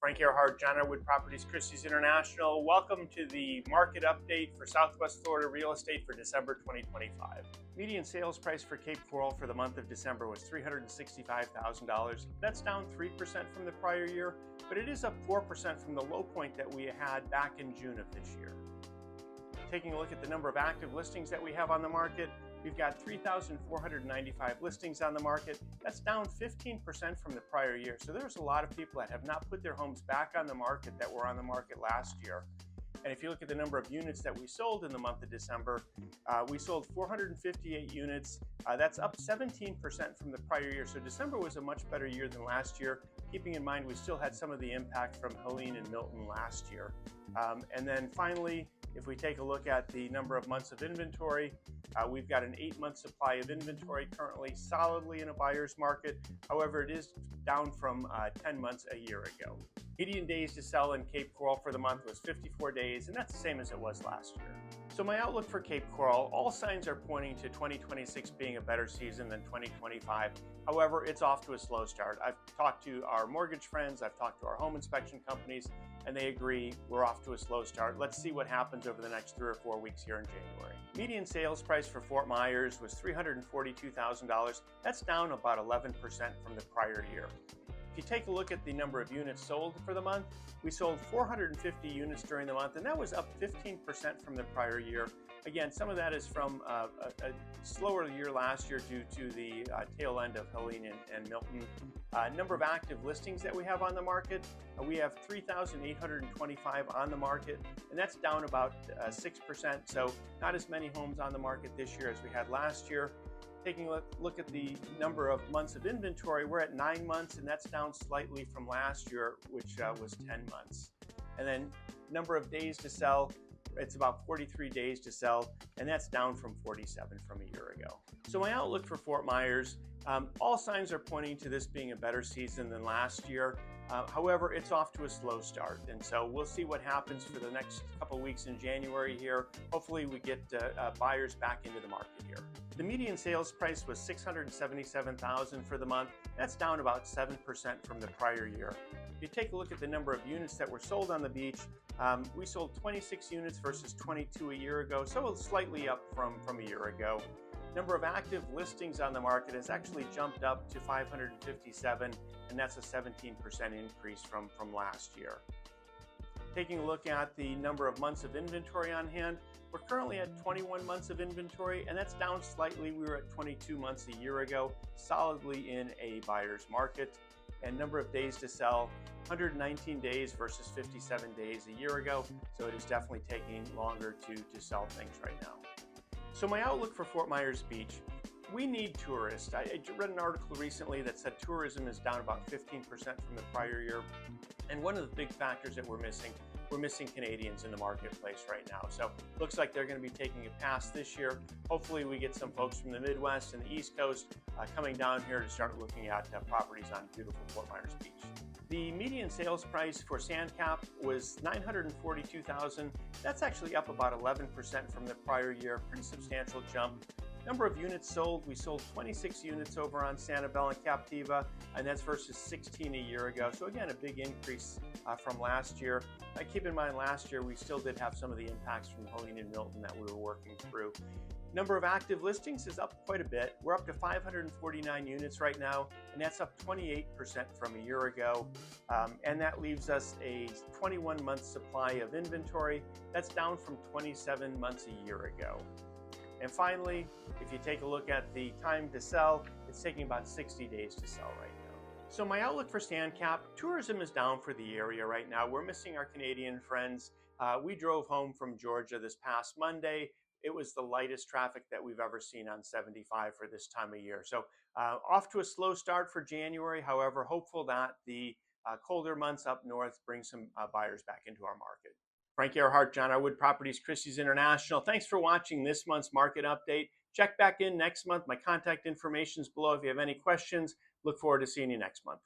Frank Ehrhardt, John Wood Properties, Christie's International. Welcome to the market update for Southwest Florida real estate for December 2025. Median sales price for Cape Coral for the month of December was $365,000. That's down 3% from the prior year, but it is up 4% from the low point that we had back in June of this year. Taking a look at the number of active listings that we have on the market, we've got 3,495 listings on the market. That's down 15% from the prior year. So there's a lot of people that have not put their homes back on the market that were on the market last year. And if you look at the number of units that we sold in the month of December, we sold 458 units. That's up 17% from the prior year. So December was a much better year than last year, keeping in mind we still had some of the impact from Helene and Milton last year. And then finally, if we take a look at the number of months of inventory, we've got an 8-month supply of inventory currently solidly in a buyer's market. However, it is down from 10 months a year ago. Median days to sell in Cape Coral for the month was 54 days, and that's the same as it was last year. So my outlook for Cape Coral, all signs are pointing to 2026 being a better season than 2025. However, it's off to a slow start. I've talked to our mortgage friends, I've talked to our home inspection companies, and they agree we're off to a slow start. Let's see what happens over the next 3 or 4 weeks here in January. Median sales price for Fort Myers was $342,000. That's down about 11% from the prior year. If you take a look at the number of units sold for the month, we sold 450 units during the month, and that was up 15% from the prior year. Again, some of that is from a slower year last year due to the tail end of Helene and Milton. Number of active listings that we have on the market, we have 3,825 on the market, and that's down about 6%. So not as many homes on the market this year as we had last year. Taking a look at the number of months of inventory, we're at 9 months, and that's down slightly from last year, which was 10 months. And then number of days to sell, it's about 43 days to sell, and that's down from 47 from a year ago. So my outlook for Fort Myers, all signs are pointing to this being a better season than last year. However, it's off to a slow start, and so we'll see what happens for the next couple weeks in January here. Hopefully we get buyers back into the market here. The median sales price was $677,000 for the month. That's down about 7% from the prior year. If you take a look at the number of units that were sold on the beach, we sold 26 units versus 22 a year ago, so slightly up from a year ago. Number of active listings on the market has actually jumped up to 557, and that's a 17% increase from last year. Taking a look at the number of months of inventory on hand, we're currently at 21 months of inventory, and that's down slightly. We were at 22 months a year ago, solidly in a buyer's market. And number of days to sell, 119 days versus 57 days a year ago, so it is definitely taking longer to sell things right now. So my outlook for Fort Myers Beach, we need tourists. I read an article recently that said tourism is down about 15% from the prior year. And one of the big factors that we're missing Canadians in the marketplace right now. So looks like they're going to be taking a pass this year. Hopefully we get some folks from the Midwest and the East Coast coming down here to start looking at properties on beautiful Fort Myers Beach. The median sales price for Sandcap was $942,000. That's actually up about 11% from the prior year, pretty substantial jump. Number of units sold, we sold 26 units over on Sanibel and Captiva, and that's versus 16 a year ago. So again, a big increase from last year. Keep in mind, last year we still did have some of the impacts from Helene and Milton that we were working through. Number of active listings is up quite a bit. We're up to 549 units right now, and that's up 28% from a year ago. And that leaves us a 21-month supply of inventory. That's down from 27 months a year ago. And finally, if you take a look at the time to sell, it's taking about 60 days to sell right now. So my outlook for Sandcap, tourism is down for the area right now. We're missing our Canadian friends. We drove home from Georgia this past Monday. It was the lightest traffic that we've ever seen on 75 for this time of year. So off to a slow start for January. However, hopeful that the colder months up north bring some buyers back into our market. Frank Ehrhardt, John Wood Properties, Christie's International. Thanks for watching this month's market update. Check back in next month. My contact information is below if you have any questions. Look forward to seeing you next month.